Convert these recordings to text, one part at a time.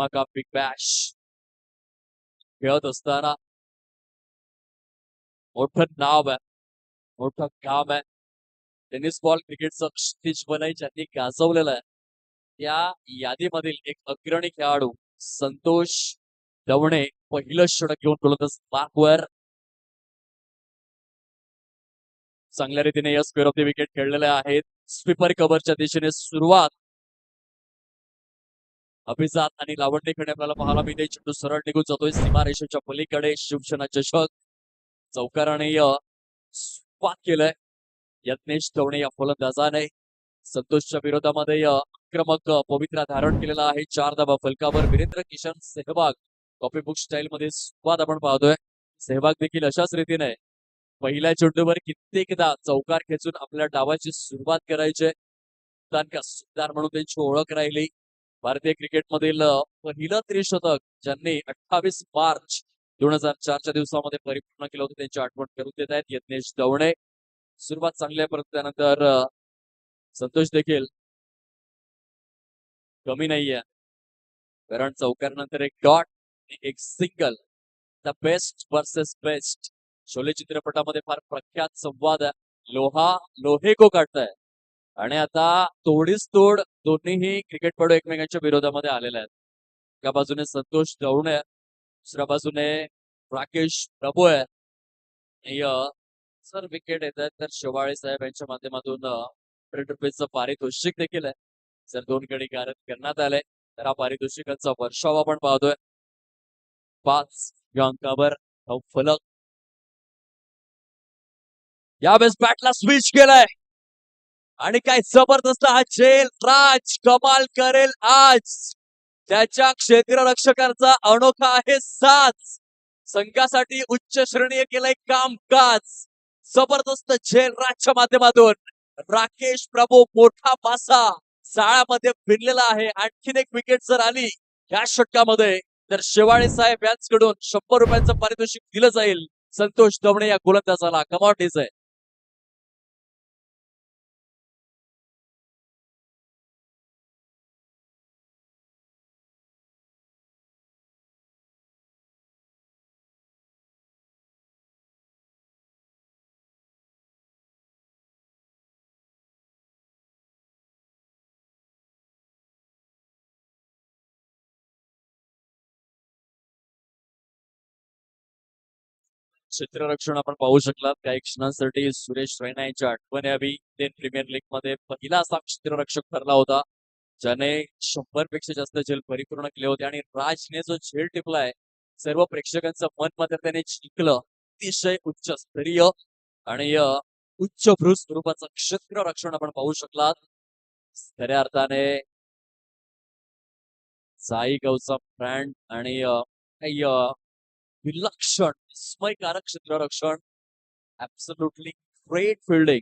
का big Bash खेळत असताना मोठं नाव आहे, मोठं काम आहे. टेनिस बॉल क्रिकेटचं क्षितिज बनाई ज्यांनी गाजवलेलं आहे त्या यादीमधील एक अग्रणी खेळाडू संतोष दवणे पहिलं षटक घेऊन गोलंदाज मार्कवर चांगल्या रीतीने या स्क्वेअर ऑफ द विकेट खेळलेले आहेत. स्वीपर कव्हरच्या दिशेने सुरुवात. अभिजात आणि लावण्यकडे आपल्याला पाहायला मिळते. चेंडू सरळ निघून जातोय सीमारेषेच्या पलीकडे. शिवसेना चषक चौकाराने सुरुवात केलंय यत्नेश दवणे या फलंदाजाने. संतोषच्या विरोधामध्ये आक्रमक पवित्रा धारण केलेला आहे. 4 धावा फलकावर. Virender Kishan Sehwag copy book style मध्ये सुरुवात आपण पाहतोय. सेहवाग देखील अशाच रीतीने पहिल्या चेंडूवर कित्येकदा चौकार खेचून आपल्या डावाची सुरुवात करायचे. सुतार म्हणून त्यांची ओळख राहिली. भारतीय क्रिकेटमधील पहिलं त्रिशतक ज्यांनी 28 मार्च 2004च्या दिवसामध्ये परिपूर्ण केलं होतं त्यांची आठवण करून देत आहेत यत्नेश दवणे. सुरुवात चांगली आहे, परंतु त्यानंतर संतोष देखील कमी नाहीये, कारण चौकारानंतर एक डॉट एक single. The best versus best Sholay चित्रपटामध्ये फार प्रख्यात संवाद आहे. लोहा लोहे को काढताय आणि आता तोडीस तोड दोन्हीही क्रिकेटपटू एकमेकांच्या विरोधामध्ये आलेले आहेत. एका बाजूने संतोष दवणे, दुसऱ्या बाजूने राकेश प्रभू आहे. सर विकेट येत आहेत तर शेवाळे साहेब यांच्या माध्यमातून ₹100 पारितोषिक देखील आहे. जर 2 गडी गारद करण्यात आले तर हा पारितोषिकांचा वर्षाव आपण पाहतोय. 5 या अंकावर फलक. यावेळेस बॅटला स्विच केलाय आणि काय जबरदस्त हा झेल. राज कमाल करेल आज. त्याच्या क्षेत्ररक्षकांचा अनोखा आहे साथ. संघासाठी उच्च श्रेणीय केलंय कामकाज. जबरदस्त झेल राजच्या माध्यमातून. राकेश प्रभू मोठा पासा जाळ्यामध्ये फिरलेला आहे. आणखीन एक विकेट जर आली या षटकामध्ये तर शेवाळे साहेब यांच्याकडून ₹100 पारितोषिक दिलं जाईल संतोष दवणे या गोलंदाजाला. कमावटीच आहे. क्षेत्ररक्षण आपण पाहू शकलात काही क्षणांसाठी. सुरेश रैना यांच्या आठवण यावी. इंडियन प्रीमियर लीग मध्ये पहिला असा क्षेत्ररक्षक ठरला होता ज्याने 100 पेक्षा जास्त झेल परिपूर्ण केले होते. आणि राजने जो झेल टिपलाय सर्व प्रेक्षकांचं मन मात्र त्याने जिंकलं. अतिशय उच्च स्तरीय आणि उच्चभ्रू स्वरूपाचं क्षेत्ररक्षण आपण पाहू शकलात. खऱ्या अर्थाने साई गावचा ब्रँड आणि काही विलक्षण विस्मयकारक क्षेत्ररक्षण. Absolutely great fielding.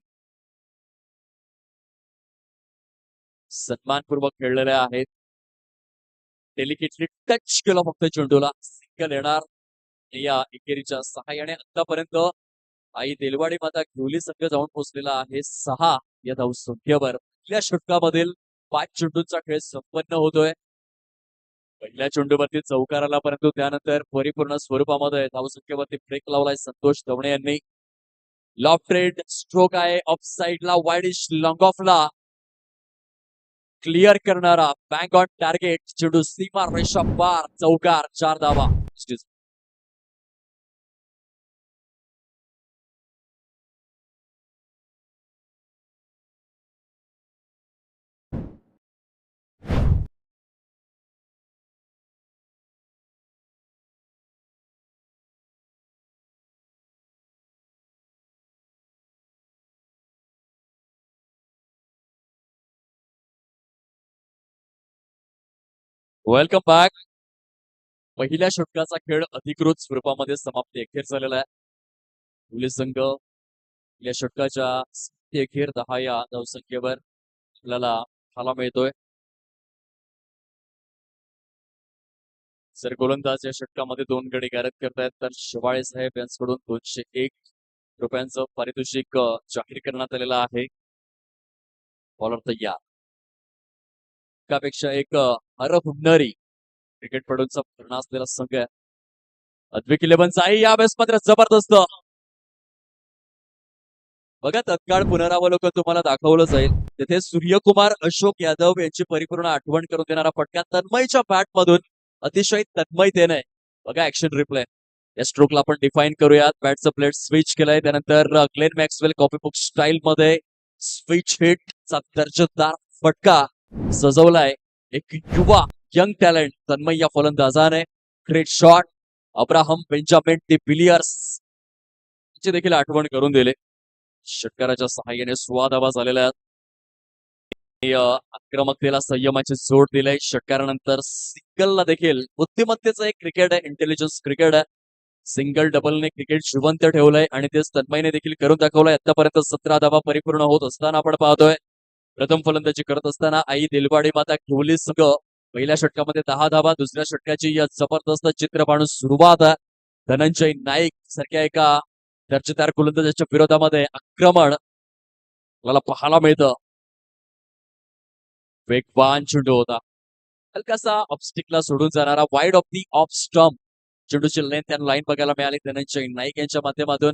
सन्मानपूर्वक खेळलेले आहेत. डेलिकेटली टच केलं फक्त चेंडूला. सिंगल येणार या एकेरीच्या सहाय्याने. आतापर्यंत आई देलवाडी माता घेवली संघ जाऊन पोहोचलेला आहे 6 या धावसंख्येवर. पहिल्या षटकामधील 5 चेंडूंचा खेळ संपन्न होतोय. पहिल्या चेंडूवरती चौकार आला, परंतु त्यानंतर परिपूर्ण स्वरूपामध्ये धावसंख्येवरती ब्रेक लावलाय संतोष दवणे यांनी. लॉफ्ट रेड स्ट्रोक आहे ऑफ साइडला. वाईडिश लॉंग ऑफला क्लिअर करणारा बँक ऑन टार्गेट चेंडू सीमा रेषा पार. चौकार. 4 धावा. Welcome back. पहिल्या षटकाचा खेळ अधिकृत स्वरूपामध्ये समाप्ती अखेर झालेला आहे. पोलीस संघ या षटकाच्या अखेर 10 या धावसंख्येवर आपल्याला पाहायला मिळतोय. जर गोलंदाज या षटकामध्ये 2 गडी गारद करतायत तर शेवाळे साहेब यांच्याकडून ₹201 पारितोषिक जाहीर करण्यात आलेलं आहे. बॉलर तयार. एकापेक्षा एक हरहुन्नरी क्रिकेटपटूंचा प्रेरणा असलेला संघ आहे. अद्विक इलेव्हनचाही या बेस मात्र जबरदस्त. बघा तत्काळ पुनरावलोकन तुम्हाला दाखवलं जाईल. तिथे सूर्यकुमार अशोक यादव यांची परिपूर्ण आठवण करून देणारा फटका तन्मयच्या बॅट मधून अतिशय तन्मयतेने. बघा ऍक्शन रिप्ले. या स्ट्रोकला आपण डिफाईन करूयात. बॅटचं प्लेट स्विच केलंय, त्यानंतर ग्लेन मॅक्सवेल कॉपीबुक स्टाईल मध्ये स्विच हिट चा दर्जेदार फटका सजवलाय एक युवा यंग टॅलेंट तन्मय या फलंदाजाने. Great shot. Abraham Benjamin de Villiers ची देखील आठवण करून दिली. षटकाराच्या सहाय्याने 16 धावा झालेल्या आहेत. आक्रमकतेला संयमाची जोड दिलाय. षटकारानंतर सिंगलला देखील बुद्धिमत्तेचं एक क्रिकेट आहे, इंटेलिजन्स क्रिकेट आहे. सिंगल डबलने क्रिकेट जिवंत ठेवलंय आणि तेच तन्मयने देखील करून दाखवलंय. आतापर्यंत 17 धावा परिपूर्ण होत असताना आपण पाहतोय. प्रथम फलंदाजी करत असताना आई दिलवाडी माता घेवली संघ पहिल्या षटकामध्ये 10 धावा, दुसऱ्या षटकाची या जबरदस्त चित्र पाहून सुरुवात आहे. धनंजय नाईक सारख्या एका दर्जेदार गोलंदाजाच्या विरोधामध्ये आक्रमण आपल्याला पाहायला मिळतं. वेगवान चेंडू होता, हलकासा ऑफस्टिकला सोडून जाणारा, wide of the off stump. चेंडूची लेंथ त्यांना लाईन बघायला मिळाली धनंजय नाईक यांच्या माध्यमातून.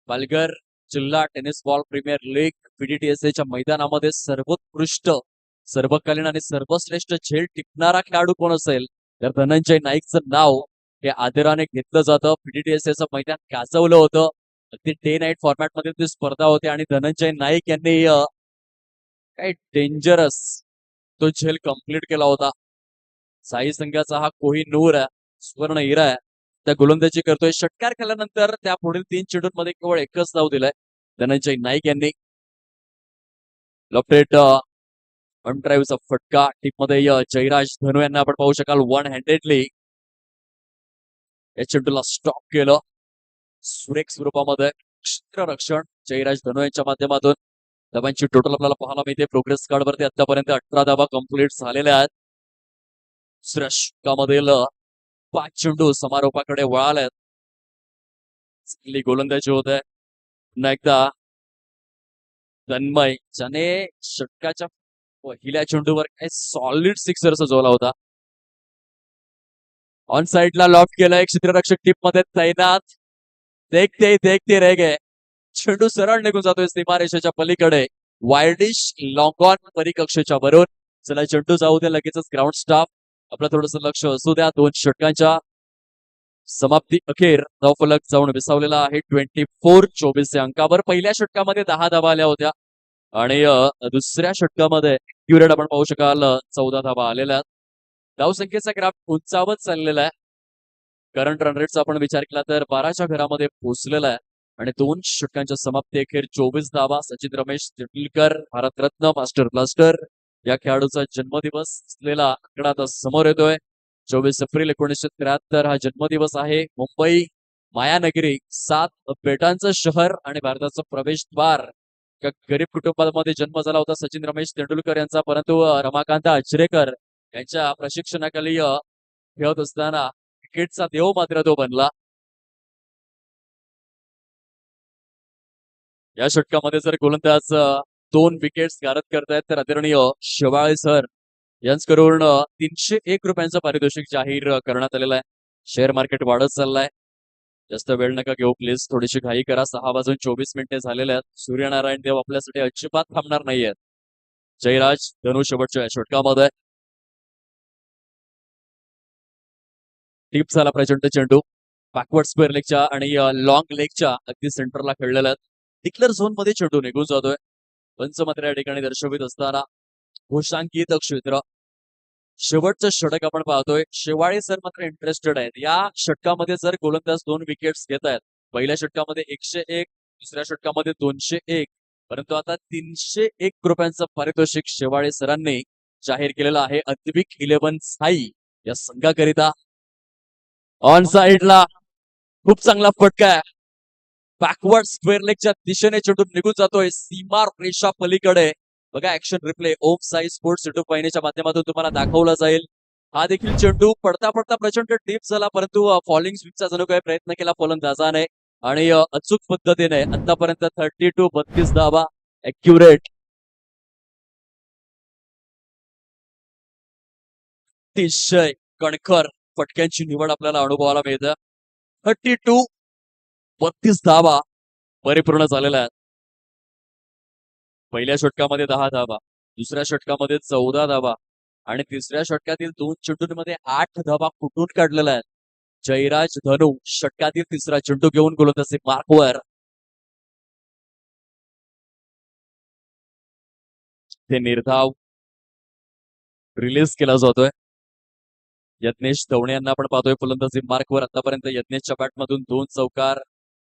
पालघर जिल्हा टेनिस बॉल प्रीमियर लीग पीडीटीएसएच्या मैदानामध्ये सर्वोत्कृष्ट, सर्वकालीन आणि सर्वश्रेष्ठ झेल टिकणारा खेळाडू कोण असेल तर धनंजय नाईकचं नाव हे आदराने घेतलं जातं. पीडीटीएसएचं मैदान गाजवलं होतं. अगदी डे नाईट फॉर्मॅट मध्ये ती स्पर्धा होती आणि धनंजय नाईक यांनी काही डेंजरस तो झेल कंप्लीट केला होता. साई संघाचा हा कोहिनूर आहे, सुवर्ण हिरा आहे. त्या गोलंदाजी करतोय. षटकार केल्यानंतर त्या पुढील 3 चेंडूंमध्ये केवळ एकच धाव दिलाय धनंजय नाईक यांनी. लेफ्ट ड्राईव्हचा फटका. टीममध्ये जयराज धनु यांना आपण पाहू शकाल वन हँडेडली या चेंडूला स्टॉप केलं. सुरेख स्वरूपामध्ये क्षेत्ररक्षण जयराज धनु यांच्या माध्यमातून. धावांची टोटल आपल्याला पाहायला मिळते प्रोग्रेस कार्ड वरती. आतापर्यंत 18 धावा कंप्लीट झालेल्या आहेत. दुसऱ्या षटकामधील 5 चेंडू समारोपाकडे वळाल्यात. चांगली गोलंदाजी होत आहे. पुन्हा एकदा तन्मय ज्याने षटकाच्या पहिल्या चेंडूवर काही सॉलिड सिक्सर सजवला होता. ऑन साइडला लॉफ्ट केलाय. क्षेत्ररक्षक टीप मध्ये तैनात. देखते रह गए. चेंडू सरळ निघून जातोय सीमारेषेच्या पलीकडे. वायडिश लॉंग ऑन परिकक्षेच्या वरून. चला चेंडू जाऊ दे लगेचच ग्राउंड स्टाफ. आपलं थोडंसं लक्ष असू द्या. 2 षटकांच्या समाप्ती अखेर धावफलक जाऊन विसावलेला आहे 24-24 या अंकावर. पहिल्या षटकामध्ये 10 धावा आल्या होत्या आणि दुसऱ्या षटकामध्ये क्युरेट आपण पाहू शकाल 14 धावा आलेल्या आहेत. धावसंख्येचा ग्राफ उंचावत चाललेला आहे. करंट रन रेटचा आपण विचार केला तर 12च्या घरामध्ये पोहोचलेला आहे आणि 2 षटकांच्या समाप्ती अखेर 24 धावा. सचिन रमेश तेंडुलकर भारतरत्न मास्टर ब्लास्टर या खेळाडूचा जन्मदिवस असलेला आकडा आता समोर येतोय. 24 एप्रिल 1973 हा जन्मदिवस आहे. मुंबई मायानगरी 7 बेटांचं शहर आणि भारताचं प्रवेशद्वार. गरीब कुटुंबामध्ये जन्म झाला होता सचिन रमेश तेंडुलकर यांचा, परंतु रमाकांत आचरेकर यांच्या प्रशिक्षणाखाली खेळत असताना क्रिकेटचा देव मात्र तो बनला. या षटकामध्ये जर गोलंदाज 2 विकेट्स गारद करतायत तर आदरणीय शेवाळे सर यांच्याकडून 301 रुपयांचं पारितोषिक जाहीर करण्यात आलेलं आहे. शेअर मार्केट वाढत चाललाय. जास्त वेळ नका घेऊ प्लीज, थोडीशी घाई करा. 6:24 झालेले आहेत. सूर्यनारायण देव आपल्यासाठी अजिबात थांबणार नाहीयेत. जयराज धनु शेवटच्या षटकामध्ये. टीप झाला प्रचंड चेंडू. बॅकवर्ड स्क्वेअर लेगच्या आणि लॉंग लेगच्या अगदी सेंटरला खेळलेला आहेत. डिक्लेअर झोन मध्ये चेंडू निघून जातोय. पंच मात्र या ठिकाणी दर्शवित असताना घोषांकित क्षेत्र. शेवटचं षटक आपण पाहतोय. शेवाळे सर मात्र इंटरेस्टेड आहेत. या षटकामध्ये जर गोलंदाज 2 विकेट्स घेत आहेत, पहिल्या षटकामध्ये 101, दुसऱ्या षटकामध्ये 201, परंतु आता 301 रुपयांचं पारितोषिक शेवाळे सरांनी जाहीर केलेलं आहे अद्विक 11 साई या संघाकरिता. ऑन साइडला खूप चांगला फटका आहे. बॅकवर्ड स्क्वेअर लेगच्या दिशेने चेंडू निघून जातोय सीमा रेषा पलीकडे. बघा ऍक्शन रिप्ले ओम साई स्पोर्ट्स युट्यूब वाहिनीच्या माध्यमातून तुम्हाला दाखवला जाईल. हा देखील चेंडू पडता प्रचंड टीप झाला, परंतु फॉलिंग स्विचचा जणू काही प्रयत्न केला फलंदाजाने आणि अचूक पद्धतीने आतापर्यंत 32 धावा अॅक्युरेट. अतिशय कणखर फटक्यांची निवड आपल्याला अनुभवायला मिळते. 32 धावा परिपूर्ण झालेल्या आहेत. पहिल्या षटकामध्ये 10 धावा, दुसऱ्या षटकामध्ये 14 धावा आणि तिसऱ्या षटकातील 2 चेंडूंमध्ये 8 धावा कुठून काढलेल्या आहेत. जयराज धनु षटकातील तिसरा चेंडू घेऊन गोलंदाजी मार्कवर. ते निर्धाव रिलीज केला जातोय. यज्ञेश दवणे यांना आपण पाहतोय फलंदाजी मार्कवर. आतापर्यंत यज्ञेशच्या बॅटमधून 2 चौकार,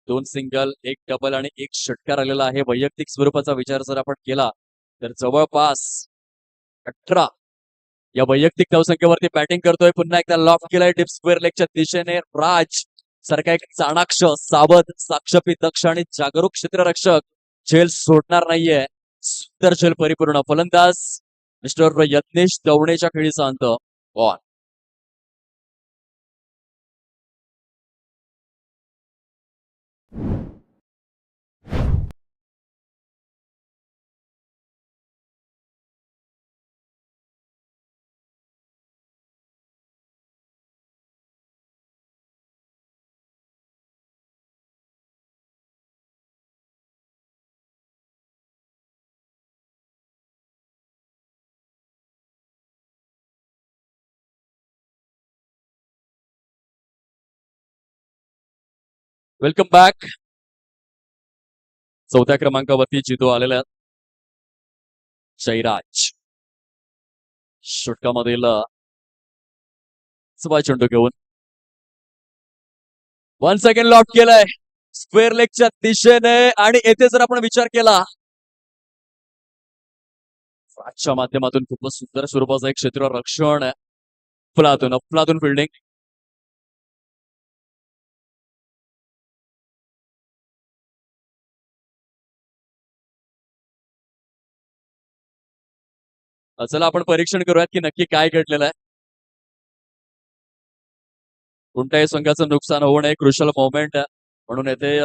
2 सिंगल, 1 डबल आणि 1 षटकार आलेला आहे. वैयक्तिक स्वरूपाचा विचार जर आपण केला तर जवळपास 18 या वैयक्तिक धावसंख्येवरती बॅटिंग करतोय. पुन्हा एकदा लॉफ्ट केलाय डीप स्क्वेअर लेगच्या दिशेने. राज सारखा एक चाणाक्ष, सावध, साक्षपी, दक्ष आणि जागरूक क्षेत्ररक्षक झेल सोडणार नाहीये. सुंदर झेल परिपूर्ण. फलंदाज मिस्टर यज्ञेश दवणेच्या खेळीचा अंत. ऑन. Welcome back. चौथ्या क्रमांकावरती जितू आलेल्या आहेत. जयराज षटकामधील चेंडू घेऊन 1 सेकंड लॉफ्ट केलाय स्क्वेअर लेगच्या दिशेने आणि येथे जर आपण विचार केला राजच्या माध्यमातून खूपच सुंदर स्वरूपाचं एक क्षेत्र रक्षण. अफलातून फिल्डिंग. चला आपण परीक्षण करूयात की नक्की काय घडलेलं आहे. कोणत्याही संघाचं नुकसान होऊ नये, क्रुशल मोमेंट म्हणून येथे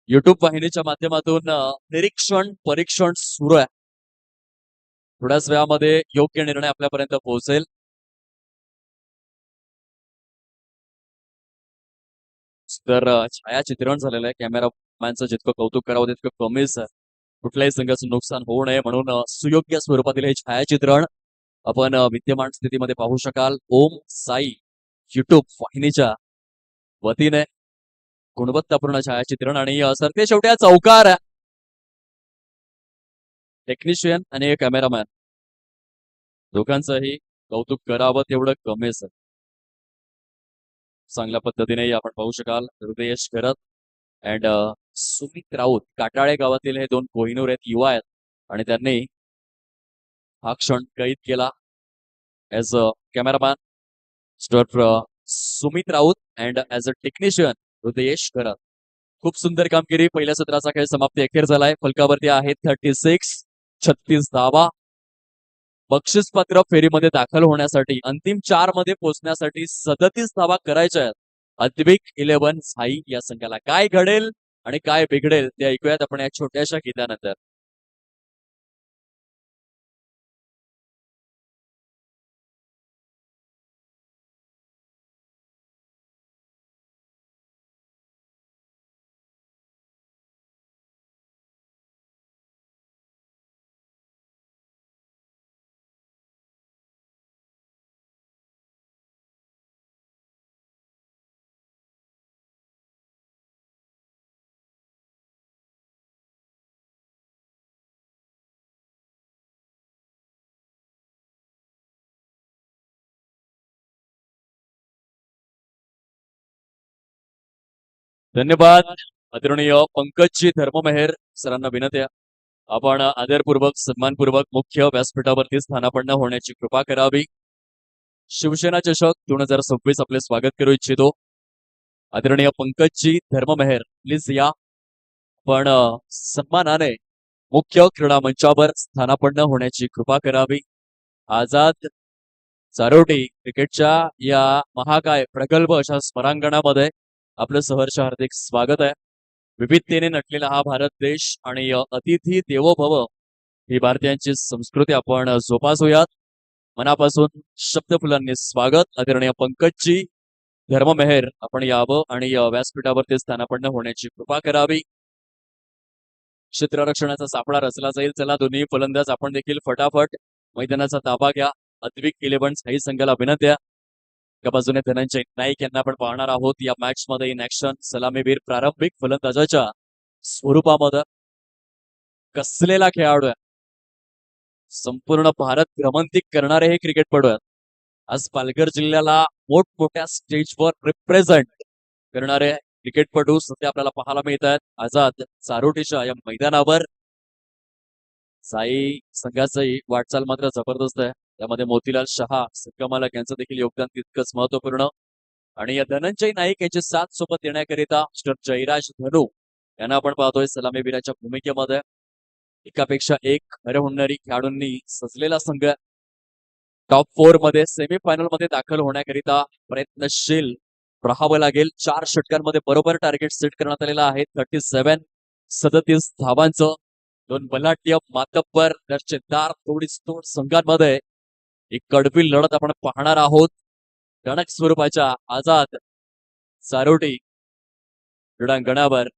युट्यूब वाहिनीच्या माध्यमातून निरीक्षण परीक्षण सुरू आहे. थोड्याच वेळामध्ये योग्य निर्णय आपल्यापर्यंत पोहोचेल. तर छायाचित्रण झालेलं आहे. कॅमेरामॅनचं जितकं कौतुक करावं तितकं कमीच आहे. कुठल्याही संघाचं नुकसान होऊ नये म्हणून सुयोग्य स्वरूपातील हे छायाचित्रण आपण विद्यमान स्थितीमध्ये पाहू शकाल. ओम साई युट्यूब वाहिनीच्या वतीने गुणवत्तापूर्ण छायाचित्रण आणि सरते शेवटी चौकार. टेक्निशियन आणि कॅमेरामॅन दोघांचंही कौतुक करावं तेवढं कमीच आहे. चांगल्या पद्धतीने आपण पाहू शकाल. हृदयेश करत अँड सुमित राऊत काटाळे गावातील हे 2 कोहिनूर आहेत, युवा आहेत आणि त्यांनी हा क्षण कैद केला. As a cameraman Sumit Raut and as a technician Hridayesh करत. खूप सुंदर कामगिरी. पहिल्या सत्राचा खेळ समाप्ती अखेर झालाय. फलकावरती आहेत 36 धावा. बक्षीसपात्र फेरीमध्ये दाखल होण्यासाठी अंतिम 4 मध्ये पोहोचण्यासाठी 37 धावा करायच्या आहेत. अद्विक 11 साई या संघाला. काय घडेल आणि काय बिघडेल ते ऐकूयात आपण या छोट्याशा गीतानंतर. धन्यवाद आदरणीय पंकजजी धर्ममेहर सरांना विनंती आहे आपण आदरपूर्वक सन्मानपूर्वक मुख्य व्यासपीठावरती स्थानापन्न होण्याची कृपा करावी. शिवसेना चषक 2026 आपले स्वागत करू इच्छितो. आदरणीय पंकजजी धर्ममेहर प्लीज या. पण सन्मानाने मुख्य क्रीडा मंचावर स्थानापन्न होण्याची कृपा करावी. आझाद चारोटी क्रिकेटच्या या महाकाय प्रगल्भ अशा स्मरांगणामध्ये आपलं सहर्ष हार्दिक स्वागत आहे. विविधतेने नटलेला हा भारत देश आणि अतिथी देवो भव ही भारतीयांची संस्कृती आपण जोपासूयात. मनापासून शब्दफुलांनी स्वागत. आदरणीय पंकजजी धर्ममेहर आपण यावं आणि व्यासपीठावरती स्थानापन्न होण्याची कृपा करावी. क्षेत्ररक्षणाचा सापळा रचला जाईल. चला दोन्ही फलंदाज आपण देखील फटाफट मैदानाचा ताबा घ्या. अद्विक 11 स्थायी संघाला विनंत्या. एका बाजूने धनंजय नाईक यांना आपण पाहणार आहोत या मॅच मध्ये इन ऍक्शन. सलामीवीर प्रारंभिक फलंदाजाच्या स्वरूपामध्ये कसलेला खेळाडू आहे. संपूर्ण भारत भ्रमंती करणारे हे क्रिकेटपटू आहेत. आज पालघर जिल्ह्याला मोठमोठ्या स्टेजवर रिप्रेझेंट करणारे क्रिकेटपटू सध्या आपल्याला पाहायला मिळत आहेत आझाद चारोटीच्या या मैदानावर. साई संघाचंही वाटचाल मात्र जबरदस्त आहे. त्यामध्ये मोतीलाल शहा, सक्का मालक यांचं देखील योगदान तितकंच महत्वपूर्ण. आणि या धनंजय नाईक यांची साथ सोबत देण्याकरिता मिस्टर जयराज धनू यांना आपण पाहतोय सलामीवीराच्या भूमिकेमध्ये. एकापेक्षा एक खरे होणारी खेळाडूंनी सजलेला संघ टॉप 4 मध्ये सेमीफायनल मध्ये दाखल होण्याकरिता प्रयत्नशील राहावं लागेल. 4 षटकांमध्ये बरोबर टार्गेट सेट करण्यात आलेला आहे. 37 धावांचं. 2 बलाढ्य मातब्बर दर्जेदार तोडीस्तोड संघांमध्ये एक कडवी लढत आपण पाहणार आहोत. टणक स्वरूपाच्या आझाद चारोटी क्रीडांगणावर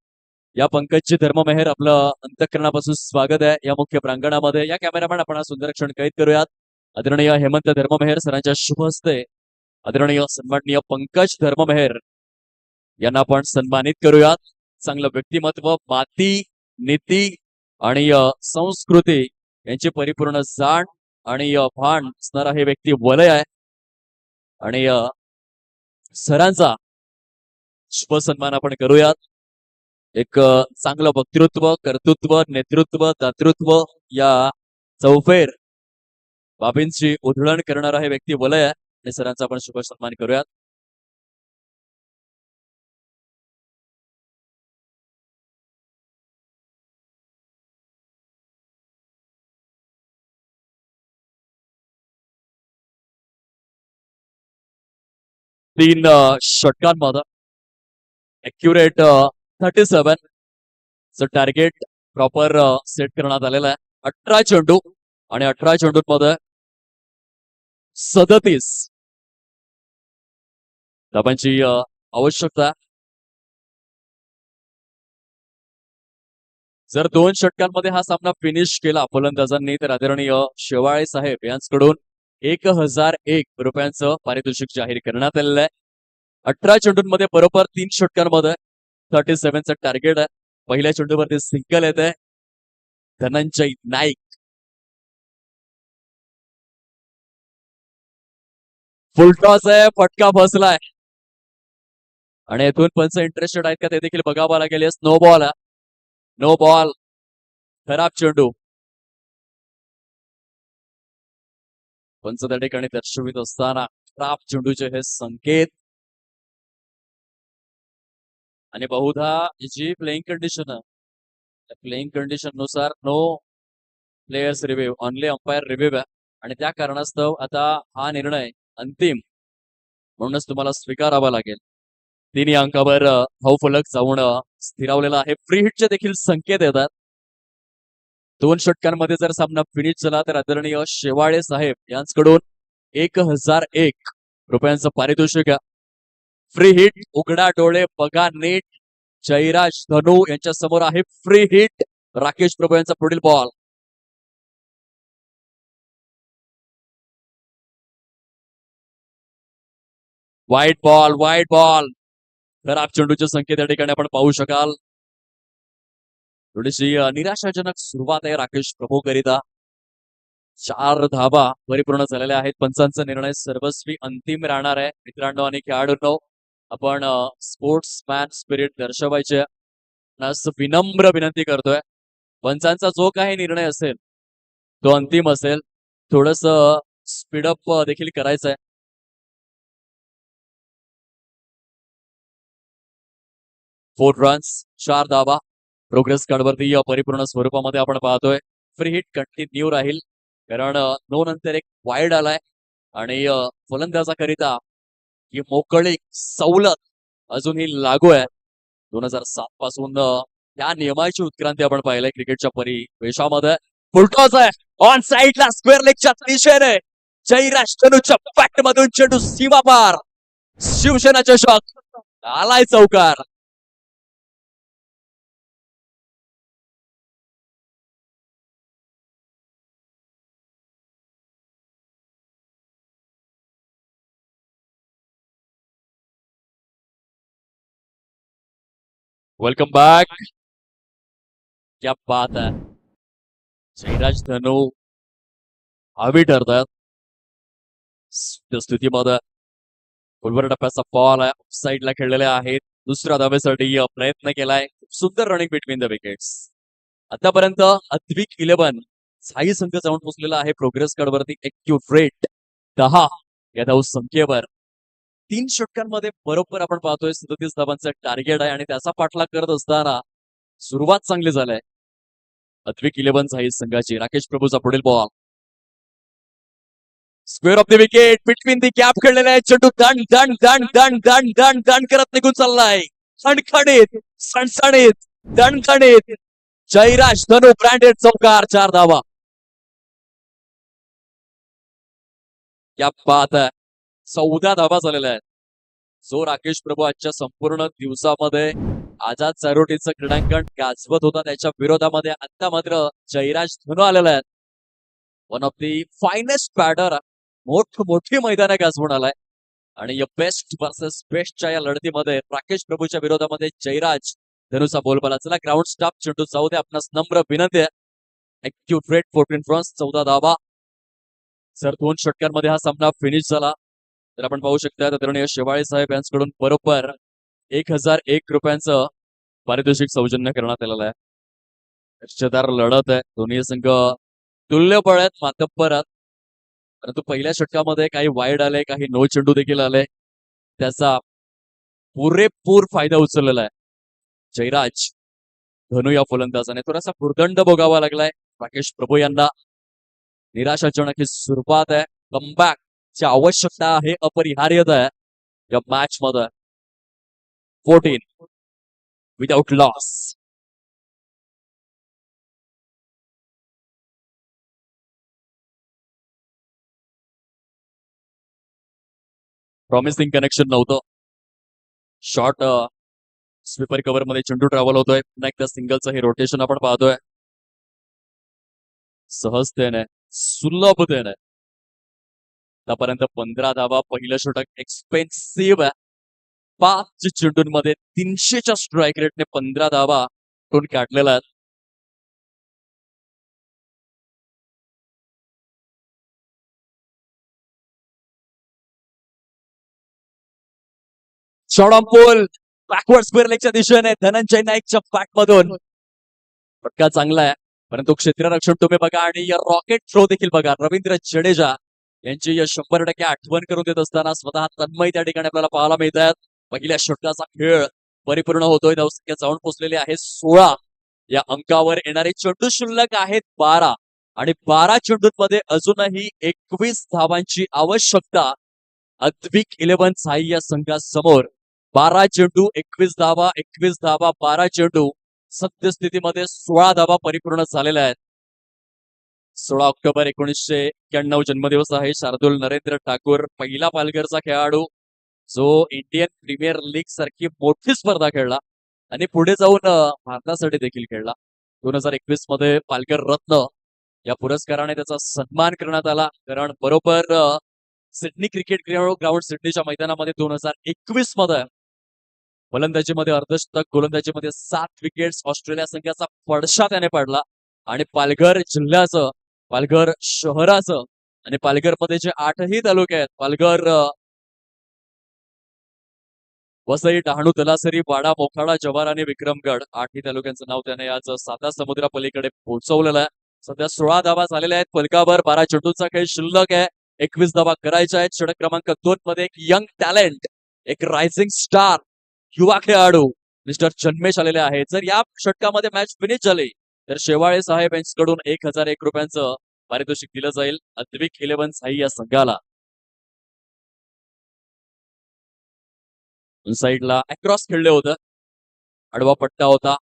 या पंकजची धर्ममेहर आपलं अंतःकरणापासून स्वागत आहे या मुख्य प्रांगणामध्ये. या कॅमेरामॅन आपण सुंदर क्षण कैद करूयात. आदरणीय हेमंत धर्ममेहर सरांच्या शुभ हस्ते आदरणीय सन्माननीय पंकज धर्ममेहर यांना आपण सन्मानित करूयात. चांगलं व्यक्तिमत्व, माती, नीती आणि संस्कृती यांची परिपूर्ण जाण आणि भान असणारा हे व्यक्ती वलय आहे. आणि सरांचा शुभ सन्मान आपण करूयात. एक चांगलं वक्तृत्व, कर्तृत्व, नेतृत्व, दातृत्व या चौफेर बाबींची उधळण करणारा हे व्यक्ती वलय आहे आणि सरांचा आपण शुभ सन्मान करूयात. तीन षटकांमध्ये अॅक्युरेट 37 टार्गेट प्रॉपर सेट करण्यात आलेला आहे. 18 चेंडू आणि 18 चेंडूंमध्ये 37 धावांची आवश्यकता. जर 2 षटकांमध्ये हा सामना फिनिश केला फलंदाजांनी तर आदरणीय शेवाळे साहेब यांच्याकडून 1001 रुपयांचं पारितोषिक जाहीर करण्यात आलेलं आहे. 18 चेंडूंमध्ये बरोबर 3 षटकांमध्ये 37चं टार्गेट आहे. पहिल्या चेंडूवरती सिंगल येत आहे. धनंजय नाईक फुलटॉस आहे, फटका बसलाय आणि येथून पंच इंटरेस्टेड आहेत का ते देखील बघावं लागेल. नो बॉल आहे, नो बॉल. खराब चेंडू पंच त्या ठिकाणी दर्शवित असताना खराब चेंडूचे हे संकेत. आणि बहुधा जी प्लेइंग कंडिशन आहे त्या प्लेइंग कंडिशन नुसार no players review, only umpire review आहे आणि त्या कारणास्तव आता हा निर्णय अंतिम म्हणूनच तुम्हाला स्वीकारावा लागेल. तिन्ही अंकावर धावफलक जाऊन स्थिरावलेला आहे. फ्री हिटचे देखील संकेत येतात. 2 षटकांमध्ये जर सामना फिनिश झाला तर आदरणीय शेवाळे साहेब यांच्याकडून 1001 रुपयांचं पारितोषिक आहे. फ्री हिट, उघडा डोळे बघा नीट. जयराज धनू यांच्या समोर आहे फ्री हिट. राकेश प्रभू यांचा पुढील बॉल. वाईट बॉल, वाईट बॉल. खराब चेंडूचे संकेत या ठिकाणी आपण पाहू शकाल. थोडीशी निराशाजनक सुरुवात आहे राकेश प्रभू करिता. 4 धावा परिपूर्ण झालेल्या आहेत. पंचांचा निर्णय सर्वस्वी अंतिम राहणार आहे. मित्रांनो आणि खेळाडूंनो, आपण स्पोर्ट्समॅन स्पिरिट दर्शवायचे विनम्र विनंती करतोय. पंचांचा जो काही निर्णय असेल तो अंतिम असेल. थोडस स्पीडअप देखील करायचं आहे. फोर रन्स, 4 धावा प्रोग्रेस कार्डवरती या परिपूर्ण स्वरूपामध्ये आपण पाहतोय. फ्री हिट कंटिन्यू राहील कारण 2 नंतर एक वाईड आलाय आणि फलंदाजाकरिता ही मोकळी सवलत अजूनही लागू आहे. 2007 पासून त्या नियमाची उत्क्रांती आपण पाहिलंय क्रिकेटच्या परिवेशामध्ये. फुलटॉस आहे ऑन साइडला स्क्वेअर लेगच्या दिशेने. जयराज धनुच्या बॅट मधून चेंडू सीमा पार. शिवसेना चषक आलाय चौकार. Welcome back. क्या बात है. जयराज धनु हवी ठरतात स्थितीमध्ये. फुलवर टप्प्याचा बॉल आहे, साईडला खेळलेले आहेत. दुसऱ्या धावेसाठी प्रयत्न केलाय. सुंदर रनिंग बिटवीन द विकेट्स. आतापर्यंत अद्विक 11 साई संघ जाऊन पोहोचलेला आहे प्रोग्रेस कार्ड वरती. एक्युरेट 10 या धाव संख्येवर. 3 षटकांमध्ये बरोबर आपण पाहतोय 37 धावांचं टार्गेट आहे आणि त्याचा पाठलाग करत असताना सुरुवात चांगली झाली. अद्विक 11 साई संघाची. राकेश प्रभूचा पुढील ball. Square of the wicket between the gap खेळलेला आहे. चेंडू दण दण दण दण दण दण दण करत निघून चाललाय. खणखणीत सणसणीत दणदणीत जयराज धनु ब्रँडेड चौकार. 4 धावा. क्या बात आहे. 14 धावा झालेल्या आहेत. जो राकेश प्रभू आजच्या संपूर्ण दिवसामध्ये आझाद चारोटीचं क्रीडांगण गाजवत होता त्याच्या विरोधामध्ये आता मात्र जयराज धनु आलेला आहे. One of the finest batter. मोठी मैदाने गाजवून आलाय आणि या बेस्ट वर्सेस बेस्टच्या या लढतीमध्ये राकेश प्रभूच्या विरोधामध्ये जयराज धनुचा बोलबाला. चला ग्राउंड स्टाफ चेंडू जाऊ दे. आपणास नम्र विनंती आहे. एक्युरेट 14 रन्स 14 धावा. जर 2 षटकांमध्ये हा सामना फिनिश झाला तर आपण पाहू शकता आदरणीय शेवाळे साहेब यांच्याकडून बरोबर 1001 रुपयांचं पारितोषिक सौजन्य करण्यात आलेलं आहे. दर्जेदार लढत आहे. दोन्ही संघ तुल्यबळ आहेत, मातब्बर आहेत. परंतु पहिल्या षटकामध्ये काही वाईड आले, काही नो चेंडू देखील आले. त्याचा पुरेपूर फायदा उचललेला आहे जयराज धनु या फलंदाजाने. थोडासा भुर्दंड भोगावा लागलाय राकेश प्रभू यांना. निराशाजनक ही सुरुवात आहे. कमबॅक ची आवश्यकता आहे, अपरिहार्यता आहे या मॅच मध्ये. 14 विदाउट लॉस. प्रॉमिसिंग कनेक्शन नव्हतं. शॉर्ट स्वीपर कव्हर मध्ये चेंडू ट्रॅव्हल होतोय. पुन्हा एकदा सिंगलचं हे रोटेशन आपण पाहतोय. सहजतेने सुलभतेने आतापर्यंत 15 धावा. पहिलं षटक एक्सपेन्सिव्ह आहे. 5 चेंडूंमध्ये 300च्या स्ट्राईक रेटने 15 धावा टोन काढलेला आहे. शॉर्ट बॅकवर्ड स्क्वेअर लेगच्या दिशेने धनंजय नाईकच्या बॅट मधून फटका चांगला आहे. परंतु क्षेत्ररक्षण तुम्ही बघा आणि या रॉकेट थ्रो देखील बघा. रवींद्र जडेजा यांची 100% आठवण करून देत असताना स्वतः तन्मय त्या ठिकाणी आपल्याला पाहायला मिळत आहेत. पहिल्या षटकाचा खेळ परिपूर्ण होतोय. धावसंख्या जाऊन पोहोचलेली आहे 16. या अंकावर येणारे चेंडू शिल्लक आहेत 12 आणि 12 चेंडूंमध्ये अजूनही 21 धावांची आवश्यकता. अद्विक 11 साई या संघासमोर 12 चेंडू 21 धावा, 21 धावा 12 चेंडू. सद्यस्थितीमध्ये 16 धावा परिपूर्ण झालेल्या आहेत. 16 ऑक्टोबर 1991 जन्मदिवस आहे शार्दूल नरेंद्र ठाकूर. पहिला पालघरचा खेळाडू जो इंडियन प्रीमियर लीग सारखी मोठी स्पर्धा खेळला आणि पुढे जाऊन भारतासाठी देखील खेळला. 2021 मध्ये पालघर रत्न या पुरस्काराने त्याचा सन्मान करण्यात आला. कारण बरोबर सिडनी क्रिकेट ग्राउंड सिडनीच्या मैदानामध्ये 2021 मध्ये फलंदाजीमध्ये अर्धशतक, गोलंदाजीमध्ये 7 विकेट्स. ऑस्ट्रेलिया संघाचा फडशा त्याने पाडला आणि पालघर जिल्ह्याचं, पालघर शहराचं आणि पालघरमध्ये जे 8ही तालुके आहेत, पालघर, वसई, डहाणू, तलासरी, वाडा, मोखाडा, जव्हार आणि विक्रमगड 8ही तालुक्यांचं नाव त्याने आज साता समुद्रा पलीकडे पोहोचवलेलं आहे. सध्या 16 धावा झालेल्या आहेत फलकावर. 12 चेंडूंचा खेळ शिल्लक आहे. 21 धावा करायच्या आहेत. षटक क्रमांक 2 मध्ये एक यंग टॅलेंट, एक रायझिंग स्टार युवा खेळाडू मिस्टर जन्मेश आलेले आहेत. जर या षटकामध्ये मॅच फिनिश झाली तर शेवाळे साहेब यांच्याकडून 1001 रुपयांचं पारितोषिक दिलं जाईल अद्विक 11 साई या संघाला. साईडला अक्रॉस खेळले होतं. आडवा पट्टा होता.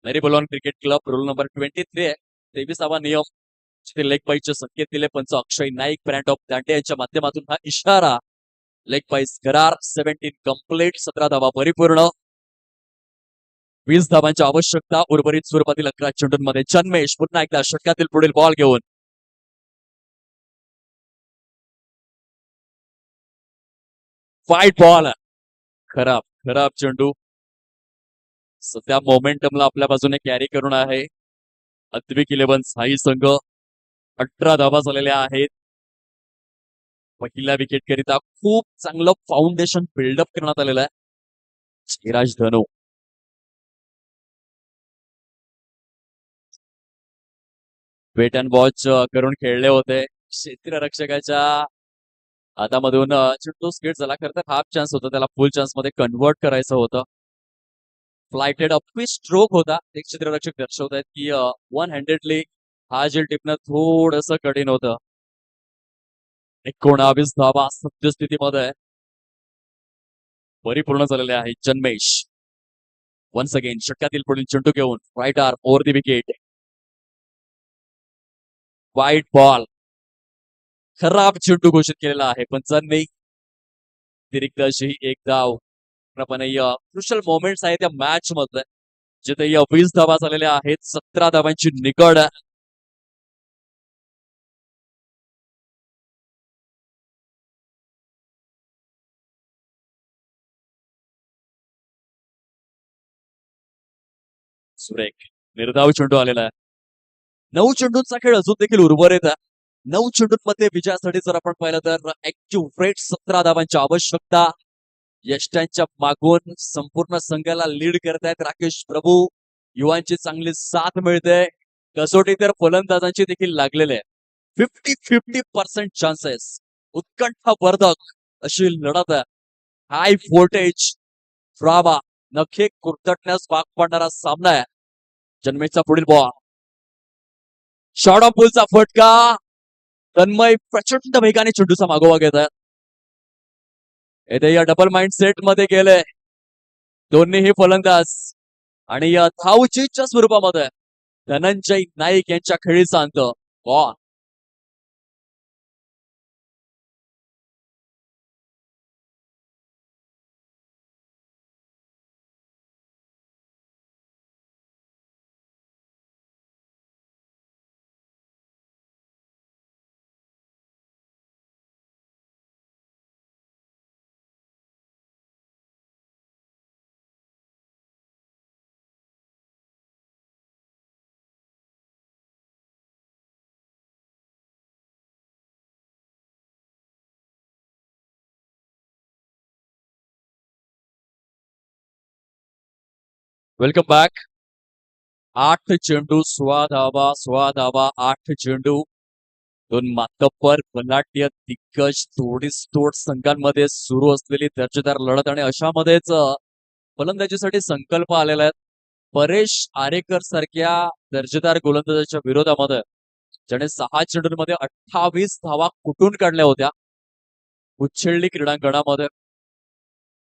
मेरी बोलॉन क्रिकेट क्लब रूल नंबर 23 आहे. 23वा नियम लेग पाईसचे संकेत दिले पंच अक्षय नाईक ब्रँड ऑफ दांडे यांच्या माध्यमातून हा इशारा. लेग पाईस करार. 17 कंप्लीट. 17 धावा परिपूर्ण. 20 धावांची आवश्यकता उर्वरित स्वरूपातील 11 चेंडूंमध्ये. जन्मेश पुन्हा एकदा षटकातील पुढील बॉल घेऊन फाईट बॉल. खराब खराब चेंडू. सध्या मोमेंटमला आपल्या बाजूने कॅरी करून आहे अद्विक 11 साई संघ. 18 धावा झालेल्या आहेत. पहिल्या विकेट करिता खूप चांगलं फाउंडेशन बिल्डअप करण्यात आलेलं आहे. चिराज धनो वेट अँड वॉच करून खेळले होते. क्षेत्ररक्षकाच्या हातामधून चेंडू स्किट झाला. खरं तर हाफ चान्स होता, त्याला फुल चान्स मध्ये कन्वर्ट करायचं होतं. फ्लायटेड अपी स्ट्रोक होता. एक क्षेत्ररक्षक दर्शवत आहेत की 1 हँडेडली हा जेल टिपणं थोडस कठीण होतं. 19 धावा सद्यस्थितीमध्ये परिपूर्ण झालेले आहेत. जन्मेश वन्स अगेन षटकातील पुढील चेंडू घेऊन right arm over the wicket. वाईट बॉल. खराब चेंडू घोषित केलेला आहे पंचांनी. अतिरिक्त अशी एक धाव. क्रुशल मोमेंट्स आहेत त्या मॅच मध्ये जिथे 20 धावा झालेल्या आहेत. 17 धावांची निकड. सुरेख निर्धाव चेंडू आलेला आहे. 9 चेंडूंचा खेळ अजून देखील उर्वरित आहे. 9 चेंडूंमध्ये विजयासाठी जर आपण पाहिलं तर ऍक्टिव्ह रेट 17 धावांची आवश्यकता. यष्टांच्या मागून संपूर्ण संघाला लीड करतायत राकेश प्रभू. युवांची चांगली साथ मिळते. कसोटी तर फलंदाजांची देखील लागलेले आहे. 50-50% चान्सेस. उत्कंठावर्धक अशी लढत आहे. हाय व्होल्टेज ड्रामा नखे कुरतटण्यास भाग पाडणारा सामना आहे. जन्मेशचा पुढील बॉल. शॉर्ट ऑफ पुलचा फटका. तन्मय प्रचंड वेगाने चेंडूचा मागोवा घेत आहेत. येथे या डबल माइंड सेट मध्ये गेले दोन्हीही फलंदाज आणि या धावचीच्या स्वरूपामध्ये धनंजय नाईक यांच्या खेळीचा अंत. Ball welcome back. 8 चेंडू 16 धावा. 16 धावा 8 चेंडू. दोन मातब्बर बलाढ्य दिग्गज तोड संघांमध्ये सुरू असलेली दर्जेदार लढत आणि अशामध्येच फलंदाजीसाठी संकल्प आलेला आहे. परेश आरेकर सारख्या दर्जेदार गोलंदाजाच्या विरोधामध्ये ज्याने 6 चेंडूंमध्ये 28 धावा कुठून काढल्या होत्या. उच्छेळली क्रीडांगणामध्ये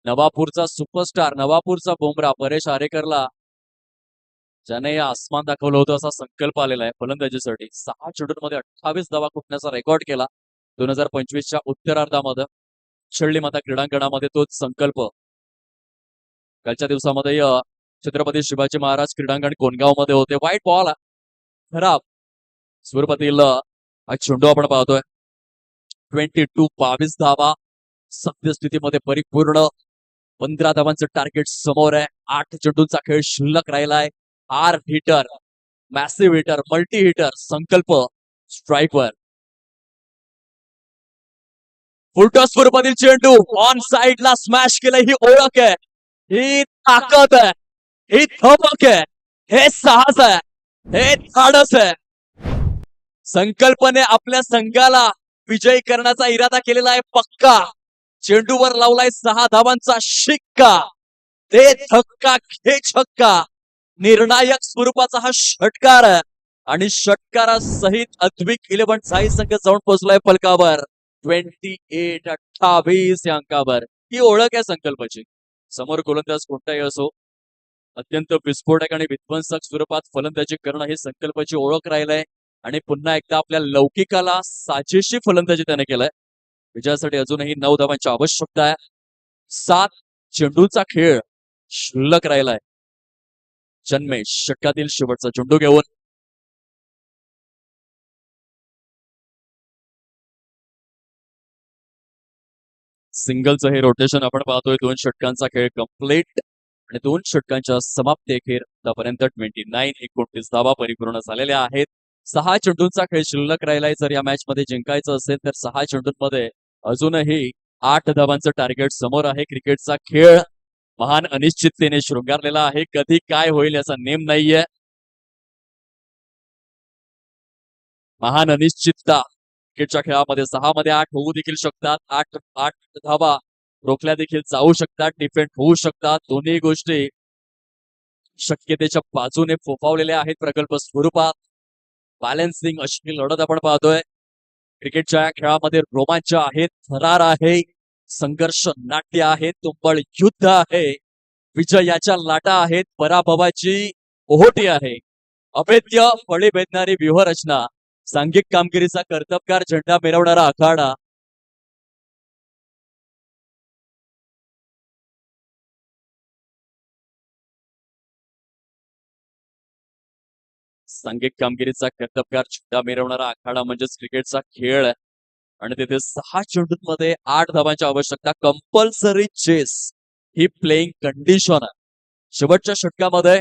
नवापूरचा सुपरस्टार नवापूरचा बुमरा परेश आरेकरला ज्याने आसमान दाखवलं होतं असा संकल्प आलेला आहे फलंदाजीसाठी. 6 चेंडूंमध्ये 28 धावा कुठण्याचा रेकॉर्ड केला 2025च्या उत्तरार्धामध्ये. उच्छेळली माता क्रीडांगणामध्ये तोच संकल्प कालच्या दिवसामध्ये छत्रपती शिवाजी महाराज क्रीडांगण कोणगाव मध्ये होते. वाईट बॉल खराब स्वरूपातील हा चेंडू आपण पाहतोय. 22 धावा सद्यस्थितीमध्ये परिपूर्ण. 15 धावांचं टार्गेट समोर आहे. 8 चेंडूंचा खेळ शिल्लक राहिलाय. Hard hitter massive hitter multi hitter Sankalp स्ट्राईकवर. फुलटॉस स्वरूपातील चेंडू ऑन साइडला स्मॅश केलं. ही ओळख आहे, ही ताकद आहे, ही धमक आहे, हे साहस आहे, हे धाडस आहे. संकल्पने आपल्या संघाला विजयी करण्याचा इरादा केलेला आहे पक्का. चेंडूवर लावलाय 6 धावांचा शिक्का. ते धक्का घे छक्का. निर्णायक स्वरूपाचा हा षटकार आहे आणि षटकारासहित अद्विक 11 साई संघ जाऊन पोहोचलाय फलकावर. 28 या अंकावर. ही ओळख आहे संकल्पाची. समोर गोलंदाज कोणताही असो अत्यंत विस्फोटक आणि विध्वंसक स्वरूपात फलंदाजी करणं हे संकल्पाची ओळख राहिलंय. आणि पुन्हा एकदा आपल्या लौकिकाला साजेशी फलंदाजी त्याने केलाय. विजयासाठी अजूनही 9 धावांची आवश्यकता आहे. 7 चेंडूचा खेळ शिल्लक राहिलाय. जन्मेश षटकातील शेवटचा चेंडू घेऊन सिंगलचं हे रोटेशन आपण पाहतोय. 2 षटकांचा खेळ कम्प्लीट आणि 2 षटकांच्या समाप्ती अखेर आतापर्यंत 29 धावा परिपूर्ण झालेल्या आहेत. 6 चेंडूंचा खेळ शिल्लक राहिलाय. जर या मॅच मध्ये जिंकायचं असेल तर 6 चेंडूंमध्ये अजूनही 8 धावांचं टार्गेट समोर आहे. क्रिकेटचा खेळ महान अनिश्चिततेने शृंगारलेला आहे. कधी काय होईल याचा नेम नाहीये. महान अनिश्चितता क्रिकेटच्या खेळामध्ये 6 मध्ये 8 होऊ देखील शकतात. 8 धावा रोखल्या देखील जाऊ शकतात. डिफेंड होऊ शकतात. दोन्ही गोष्टी शक्यतेच्या बाजूने फोफावलेल्या आहेत प्रकल्प स्वरूपात. बॅलन्सिंग अशी लढत आपण पाहतोय. क्रिकेटच्या या खेळामध्ये रोमांच आहेत, थरार आहे, संघर्ष नाट्य आहे, तुंबळ युद्ध आहे, विजयाच्या लाटा आहेत, पराभवाची ओहोटी आहे. अभेद्य फळी भेदणारी व्यूहरचना, सांघिक कामगिरीचा कर्तबगार झेंडा मिरवणारा आखाडा. सांघिक कामगिरीचा कर्तबगार झेंडा मिरवणारा आखाडा म्हणजेच क्रिकेटचा खेळ आहे. आणि तिथे 6 चेंडूंमध्ये 8 धावांची आवश्यकता. कंपल्सरी चेस ही प्लेइंग कंडिशन आहे. शेवटच्या षटकामध्ये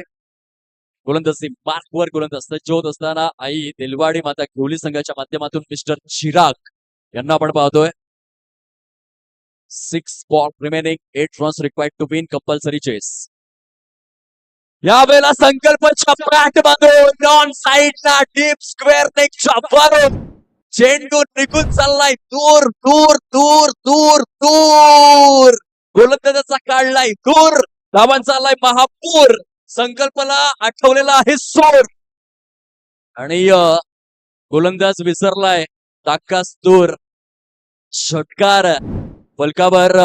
गोलंदाजी मार्कवर गोलंदाज सज्ज होत असताना आई दिलवाडी माता घेवली संघाच्या माध्यमातून मिस्टर चिराग यांना आपण पाहतोय. 6 ball remaining, 8 runs required to win compulsory chase. यावेळेला संकल्प छपाट बांधून नॉन साईडला डीप स्क्वेअर नेकच्या वरून चेंडू निघून चाललाय दूर दूर दूर दूर दूर. गोलंदाजाचा काढलाय दूर, धावांचा आलाय महापूर. संकल्पला आठवलेला आहे सोर आणि गोलंदाज विसरलाय ताकास दूर. षटकार फलकावर